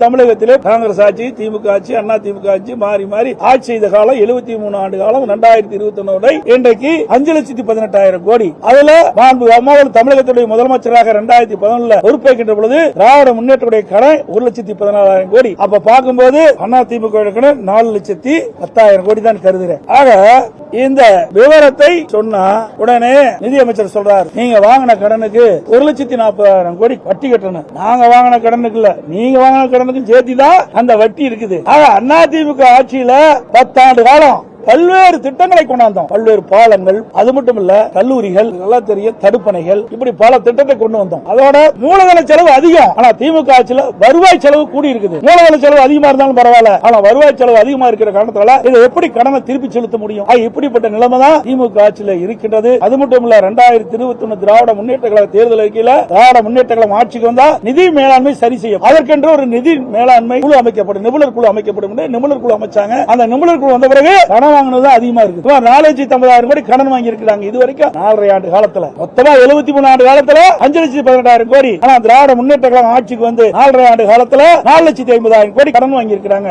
தமிழகத்திலே காங்கிரஸ் ஆட்சி, திமுக ஆட்சி, அண்ணா திமுக ஆட்சி மாறி மாறி ஆட்சி செய்த காலம் 73 ஆண்டு காலம். 2021 இன்றைக்கு 5,18,000 கோடி. அதுல அம்மாவில் தமிழகத்துடைய முதலமைச்சராக 2011 பொறுப்பேற்கின்ற பொழுது திராவிட முன்னேற்ற கடன் 1,14,000 கோடி. அப்ப பார்க்கும்போது அண்ணா திமுக கடன் 4,10,000 கோடி தான் கருதுறேன். ஆக இந்த விவரத்தை சொன்னா உடனே நிதியமைச்சர் சொல்றார், நீங்க வாங்கின கடனுக்கு 1,40,000 கோடி வட்டி கட்டணும். நாங்க வாங்கின கடனுக்கு இல்ல, நீங்க வாங்கின கடனுக்கு சேர்த்துதான் அந்த வட்டி இருக்குது. ஆக அதிமுக ஆட்சியில 10 ஆண்டு காலம் பல்வேறு திட்டங்களை கொண்டாந்தோம். பல்வேறு பாலங்கள், அது மட்டும் இல்ல கல்லூரிகள், நல்லா தெரியும் தடுப்பணைகள், இப்படி பல திட்டத்தை கொண்டு வந்தோம். அதோட மூலதன செலவு அதிகம். ஆனா திமுக ஆட்சியில வருவாய் செலவு கூடி இருக்குது. மூலதன செலவு அதிகமா இருந்தாலும் பரவாயில்ல, ஆனா வருவாய் செலவு அதிகமா இருக்கிற காரணத்தால இதை எப்படி கடனை திருப்பி செலுத்த முடியும்? இப்படிப்பட்ட நிலைமை தான் திமுக ஆட்சியில இருக்கின்றது. அது மட்டும் இல்ல 2021 திராவிட முன்னேற்ற கழக தேர்தல் அறிக்கையில திராவிட முன்னேற்ற கழகம் ஆட்சிக்கு வந்தா நிதி மேலாண்மை சரி செய்யும், அதற்கென்று ஒரு நிதி மேலாண்மை குழு அமைக்கப்படும், நிபுணர் குழு அமைக்கப்படும். நிபுணர் குழு அமைச்சாங்க. அந்த நிபுணர் குழு வந்த பிறகு அதிகமா இருக்கு. 4,50,000 கோடி கடன் வாங்கி இருக்கிறாங்க. இது வரைக்கும் 4.5 ஆண்டு காலத்துல மொத்தமா 73 ஆண்டு காலத்துல 5,18,000 கோடி. ஆனா திராவிட முன்னேற்ற கழகம் ஆட்சிக்கு வந்து 4.5 ஆண்டு காலத்துல 4,50,000 கோடி கடன் வாங்கி இருக்கிறாங்க.